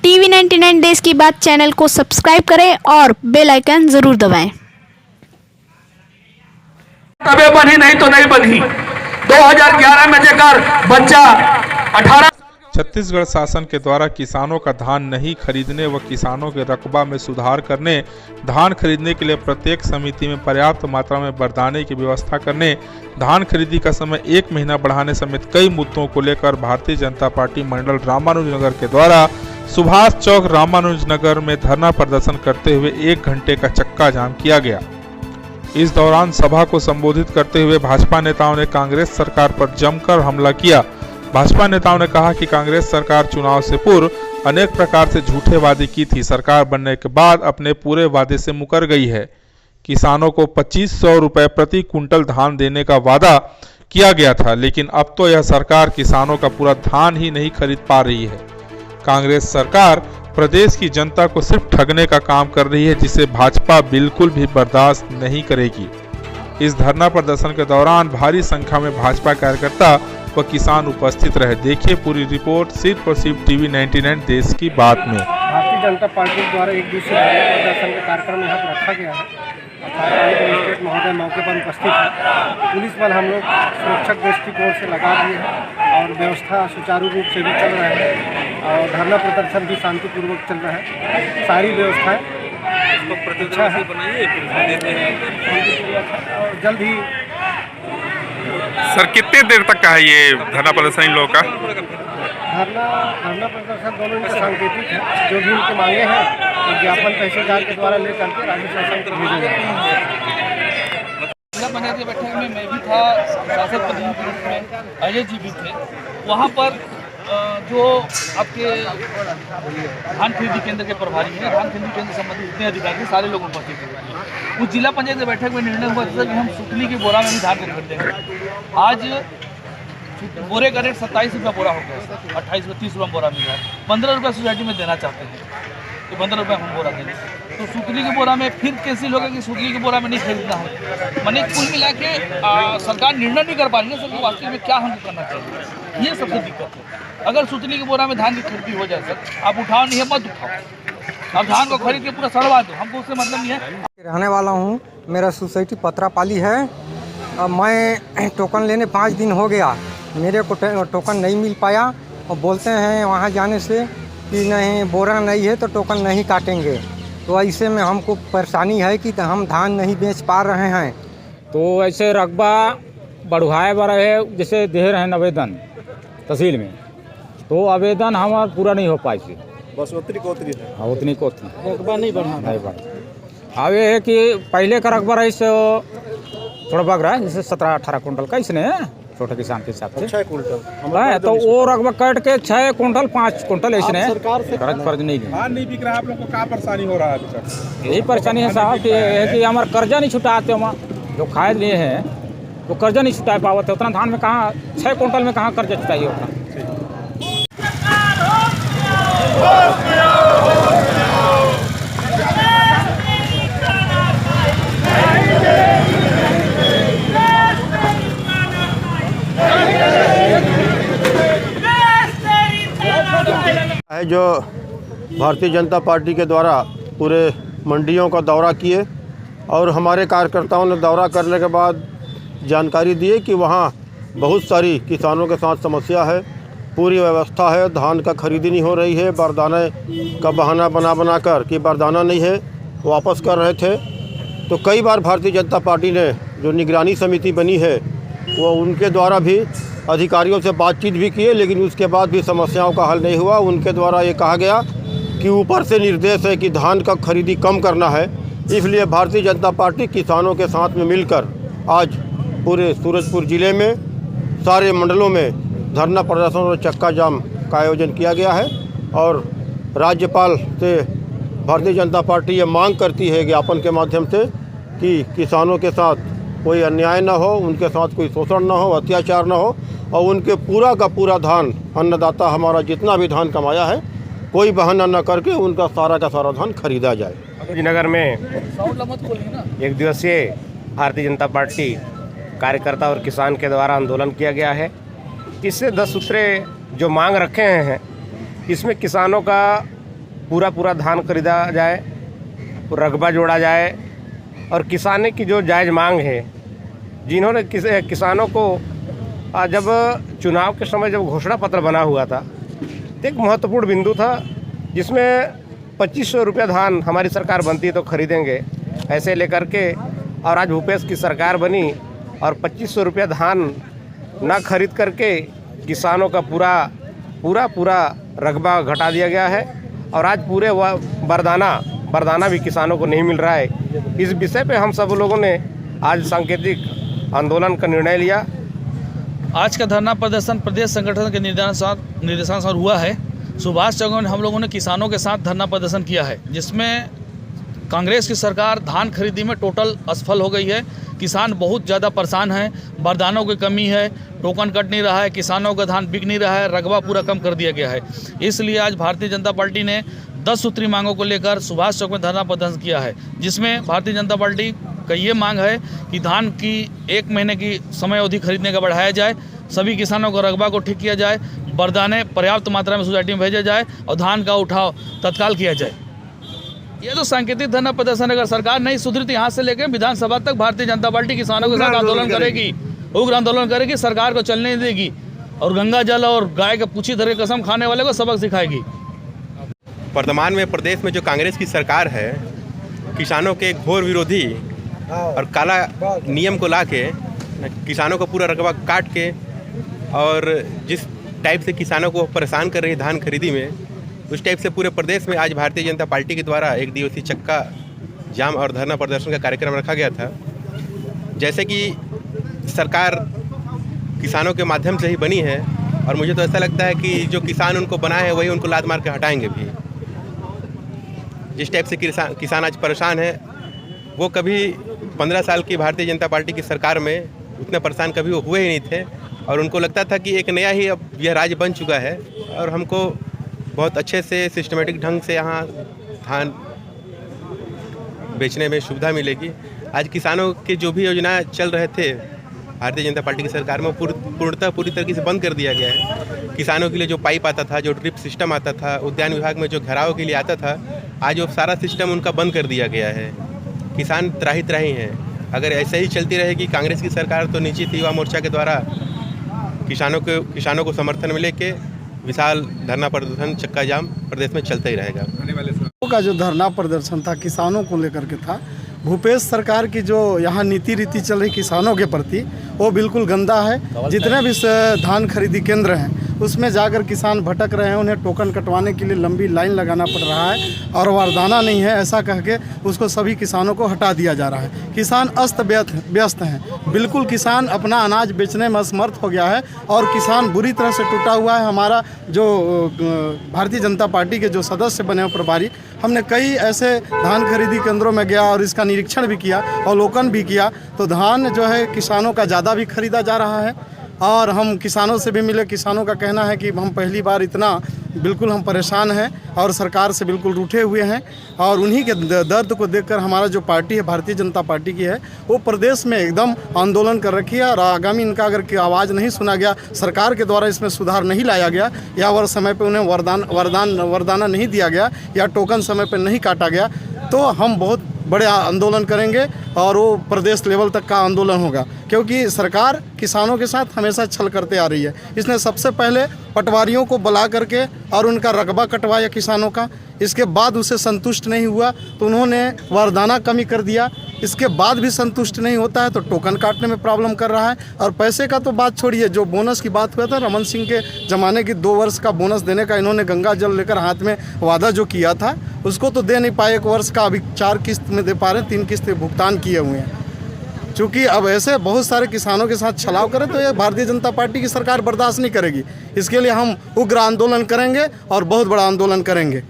TV 99 देश की बात चैनल को सब्सक्राइब करें और बेल आइकन जरूर दबाएं। तबे बनी नहीं तो नहीं बनी। 2011 में जेकर बच्चा 18 छत्तीसगढ़ शासन के द्वारा किसानों का धान नहीं खरीदने व किसानों के रकबा में सुधार करने, धान खरीदने के लिए प्रत्येक समिति में पर्याप्त मात्रा में बारदाने की व्यवस्था करने, धान खरीदी का समय 1 महीना बढ़ाने समेत कई मुद्दों को लेकर भारतीय जनता पार्टी मंडल रामानुजनगर के द्वारा सुभाष चौक रामानुजनगर में धरना प्रदर्शन करते हुए 1 घंटे का चक्का जाम किया गया। इस दौरान सभा को संबोधित करते हुए भाजपा नेताओं ने कांग्रेस सरकार पर जमकर हमला किया। भाजपा नेताओं ने कहा कि कांग्रेस सरकार चुनाव से पूर्व अनेक प्रकार से झूठे वादे की थी, सरकार बनने के बाद अपने पूरे वादे से मुकर गई है। किसानों को 2500 रुपए प्रति कुंटल धान देने का वादा किया गया था, लेकिन अब तो यह सरकार किसानों का पूरा धान ही नहीं खरीद पा रही है। कांग्रेस सरकार प्रदेश की जनता को सिर्फ ठगने का काम कर रही है, जिसे भाजपा बिल्कुल भी बर्दाश्त नहीं करेगी। इस धरना प्रदर्शन के दौरान भारी संख्या में भाजपा कार्यकर्ता व किसान उपस्थित रहे। देखिए पूरी रिपोर्ट सिर्फ और सिर्फ टीवी 99 देश की बात में। भारतीय जनता पार्टी द्वारा एक दिवसीय धरना प्रदर्शन का कार्यक्रम यहाँ पर रखा गया है। 18 मजिस्ट्रेट महोदय मौके पर उपस्थित है। पुलिस बल हम लोग सुरक्षक दृष्टिकोण से लगा दिए हैं और व्यवस्था सुचारू रूप से भी चल रहा है और धरना प्रदर्शन भी शांतिपूर्वक चल रहा है। सारी व्यवस्थाएँ अच्छा है और जल्द ही। सर कितने देर तक का है ये धरना प्रदर्शन इन लोगों का? धरना प्रदर्शन दोनों इनके सांकेतिक है। जो भी उनके मांगे हैं विज्ञापन तहसीलदार के द्वारा ले करके राज्य शासन को भेजे जाएंगे। जिला पंचायत की बैठक में मैं भी था, शासक प्रतिनिधि के रूप में अजय जी भी थे। वहाँ पर जो आपके धान खरीदी केंद्र के प्रभारी हैं, धान खरीदी केंद्र संबंधित जितने अधिकारी सारे लोग उपस्थित थे। उस जिला पंचायत की बैठक में निर्णय हुआ था कि हम सुतली की बोरा में भी धान खरीद देंगे। आज बोरे का रेट 27 रुपये बोरा हो गया, 28 रुपये 30 रुपये बोरा मिल रहा है। 15 रुपये सोसाइटी में देना चाहते हैं तो 15 रुपये हम बोरा देंगे। तो सुतली की बोरा में फिर कैसे लोग कि सुतली की बोरा में नहीं खरीदना है। मैंने कुल मिला के सरकार निर्णय नहीं कर पा रही है सर, वास्तव में क्या हमको करना चाहिए, ये सबसे दिक्कत है। अगर सुतली की बोरा में धान की खरीदी हो जाए सर, आप उठाओ नहीं है मत उठाओ, आप धान को खरीद के पूरा सड़वा दो, हमको उससे मतलब नहीं है। रहने वाला हूँ, मेरा सोसाइटी पत्रापाली है। मैं टोकन लेने 5 दिन हो गया, मेरे को टोकन नहीं मिल पाया और बोलते हैं वहाँ जाने से कि नहीं बोरा नहीं है तो टोकन नहीं काटेंगे। तो ऐसे में हमको परेशानी है कि हम धान नहीं बेच पा रहे हैं। तो ऐसे रकबा बढ़वाए बर है, जैसे दे रहे हैं आवेदन तहसील में, तो आवेदन हमारा पूरा नहीं हो पाई थी। बस उतनी को उतनी है। हाँ उतनी को उतनी रकबा नहीं बढ़ा। अब ये है कि पहले का रकबा रहा इससे थोड़ा बढ़ रहा है, जैसे 17-18 कुंटल का इसने छोटे किसान के हिसाब से 6 कुंटल है, तो वो रकबा कट के 6 कुंटल 5 कुंटल इसने सरकार से कर्ज नहीं लिया। धान नहीं बिक रहा, आप लोग को क्या परेशानी हो रहा है? यही परेशानी है साहब कि हमारा कर्जा नहीं छुटाते, हम जो खाए लिए हैं वो कर्जा नहीं छुटा पाते। उतना धान में कहाँ 6 कुंटल में कहाँ कर्जा छुटाइए उतना। है जो भारतीय जनता पार्टी के द्वारा पूरे मंडियों का दौरा किए और हमारे कार्यकर्ताओं ने दौरा करने के बाद जानकारी दी कि वहाँ बहुत सारी किसानों के साथ समस्या है, पूरी व्यवस्था है, धान का खरीदी नहीं हो रही है, बारदाने का बहाना बना कर कि बारदाना नहीं है वापस कर रहे थे। तो कई बार भारतीय जनता पार्टी ने जो निगरानी समिति बनी है वो उनके द्वारा भी अधिकारियों से बातचीत भी किए, लेकिन उसके बाद भी समस्याओं का हल नहीं हुआ। उनके द्वारा ये कहा गया कि ऊपर से निर्देश है कि धान का खरीदी कम करना है, इसलिए भारतीय जनता पार्टी किसानों के साथ में मिलकर आज पूरे सूरजपुर ज़िले में सारे मंडलों में धरना प्रदर्शन और चक्का जाम का आयोजन किया गया है। और राज्यपाल से भारतीय जनता पार्टी ये मांग करती है ज्ञापन के माध्यम से कि किसानों के साथ कोई अन्याय न हो, उनके साथ कोई शोषण न हो, अत्याचार न हो और उनके पूरा का पूरा धान, अन्नदाता हमारा जितना भी धान कमाया है, कोई बहाना न करके उनका सारा का सारा धान खरीदा जाए। नगर में एक दिवसीय भारतीय जनता पार्टी कार्यकर्ता और किसान के द्वारा आंदोलन किया गया है। इससे 10 सूत्रे जो मांग रखे हैं, इसमें किसानों का पूरा धान खरीदा जाए, रकबा जोड़ा जाए और किसानी की जो जायज़ मांग है, जिन्होंने किसानों को जब चुनाव के समय जब घोषणा पत्र बना हुआ था तो एक महत्वपूर्ण बिंदु था जिसमें 2500 रुपया धान हमारी सरकार बनती तो खरीदेंगे ऐसे लेकर के, और आज भूपेश की सरकार बनी और 2500 रुपया धान ना खरीद करके किसानों का पूरा रकबा घटा दिया गया है और आज पूरे बरदाना भी किसानों को नहीं मिल रहा है। इस विषय पे हम सब लोगों ने आज सांकेतिक आंदोलन का निर्णय लिया। आज का धरना प्रदर्शन प्रदेश संगठन के निर्देशानुसार हुआ है। सुभाष चौक में हम लोगों ने किसानों के साथ धरना प्रदर्शन किया है, जिसमें कांग्रेस की सरकार धान खरीदी में टोटल असफल हो गई है। किसान बहुत ज़्यादा परेशान हैं, बारदानों की कमी है, टोकन कट नहीं रहा है, किसानों का धान बिक नहीं रहा है, रकबा पूरा कम कर दिया गया है। इसलिए आज भारतीय जनता पार्टी ने 10 सूत्री मांगों को लेकर सुभाष चौक में धरना प्रदर्शन किया है, जिसमें भारतीय जनता पार्टी का ये मांग है कि धान की 1 महीने की समय अवधि खरीदने का बढ़ाया जाए, सभी किसानों को रकबा को ठीक किया जाए, बारदाने पर्याप्त मात्रा में सोसाइटी में भेजा जाए और धान का उठाव तत्काल किया जाए। ये तो सांकेतिक धरना प्रदर्शन, अगर सरकार नहीं सुधरी तो यहाँ से लेकर विधानसभा तक भारतीय जनता पार्टी किसानों के साथ आंदोलन करेगी, उग्र आंदोलन करेगी, सरकार को चलने नहीं देगी और गंगा जल और गाय के पूछी धरे कसम खाने वाले को सबक सिखाएगी। वर्तमान में प्रदेश में जो कांग्रेस की सरकार है, किसानों के घोर विरोधी और काला नियम को ला के किसानों को पूरा रकबा काट के और जिस टाइप से किसानों को परेशान कर रही है धान खरीदी में, उस टाइप से पूरे प्रदेश में आज भारतीय जनता पार्टी के द्वारा एक दिवसीय चक्का जाम और धरना प्रदर्शन का कार्यक्रम रखा गया था। जैसे कि सरकार किसानों के माध्यम से ही बनी है और मुझे तो ऐसा लगता है कि जो किसान उनको बनाए हैं वही उनको लात मार के हटाएंगे भी। जिस टाइप से किसान आज परेशान है, वो कभी 15 साल की भारतीय जनता पार्टी की सरकार में उतने परेशान कभी वो हुए ही नहीं थे और उनको लगता था कि एक नया ही अब यह राज्य बन चुका है और हमको बहुत अच्छे से सिस्टमेटिक ढंग से यहाँ धान बेचने में सुविधा मिलेगी। आज किसानों के जो भी योजना चल रहे थे भारतीय जनता पार्टी की सरकार में, पूर्णतः पूरी तरीके से बंद कर दिया गया है। किसानों के लिए जो पाइप आता था, जो ड्रिप सिस्टम आता था, उद्यान विभाग में जो घेराव के लिए आता था, आज वो सारा सिस्टम उनका बंद कर दिया गया है। किसान त्राही हैं। अगर ऐसे ही चलती रहेगी कांग्रेस की सरकार तो निश्चित युवा मोर्चा के द्वारा किसानों को समर्थन मिले के विशाल धरना प्रदर्शन चक्का जाम प्रदेश में चलता ही रहेगा। का जो धरना प्रदर्शन था किसानों को लेकर के था। भूपेश सरकार की जो यहाँ नीति रीति चल रही किसानों के प्रति वो बिल्कुल गंदा है। जितने भी धान खरीदी केंद्र हैं उसमें जाकर किसान भटक रहे हैं, उन्हें टोकन कटवाने के लिए लंबी लाइन लगाना पड़ रहा है और वरदाना नहीं है ऐसा कह के उसको सभी किसानों को हटा दिया जा रहा है। किसान अस्त व्यस्त हैं, बिल्कुल किसान अपना अनाज बेचने में असमर्थ हो गया है और किसान बुरी तरह से टूटा हुआ है। हमारा जो भारतीय जनता पार्टी के जो सदस्य बने हुए प्रभारी, हमने कई ऐसे धान खरीदी केंद्रों में गया और इसका निरीक्षण भी किया, अवलोकन भी किया, तो धान जो है किसानों का ज़्यादा भी खरीदा जा रहा है। और हम किसानों से भी मिले, किसानों का कहना है कि हम पहली बार इतना बिल्कुल हम परेशान हैं और सरकार से बिल्कुल रूठे हुए हैं और उन्हीं के दर्द को देखकर हमारा जो पार्टी है भारतीय जनता पार्टी की है वो प्रदेश में एकदम आंदोलन कर रखी है। और आगामी इनका अगर आवाज़ नहीं सुना गया, सरकार के द्वारा इसमें सुधार नहीं लाया गया या समय पर उन्हें वरदाना नहीं दिया गया या टोकन समय पर नहीं काटा गया, तो हम बहुत बड़े आंदोलन करेंगे और वो प्रदेश लेवल तक का आंदोलन होगा। क्योंकि सरकार किसानों के साथ हमेशा छल करते आ रही है। इसने सबसे पहले पटवारियों को बुला करके और उनका रकबा कटवाया किसानों का, इसके बाद उसे संतुष्ट नहीं हुआ तो उन्होंने वरदाना कमी कर दिया, इसके बाद भी संतुष्ट नहीं होता है तो टोकन काटने में प्रॉब्लम कर रहा है। और पैसे का तो बात छोड़िए, जो बोनस की बात हुआ था रमन सिंह के ज़माने की 2 वर्ष का बोनस देने का इन्होंने गंगा जल लेकर हाथ में वादा जो किया था उसको तो दे नहीं पाए। 1 वर्ष का अभी 4 किस्त में दे पा रहे हैं, 3 किस्त भुगतान किए हुए हैं। चूँकि अब ऐसे बहुत सारे किसानों के साथ छलाव करें तो ये भारतीय जनता पार्टी की सरकार बर्दाश्त नहीं करेगी। इसके लिए हम उग्र आंदोलन करेंगे और बहुत बड़ा आंदोलन करेंगे।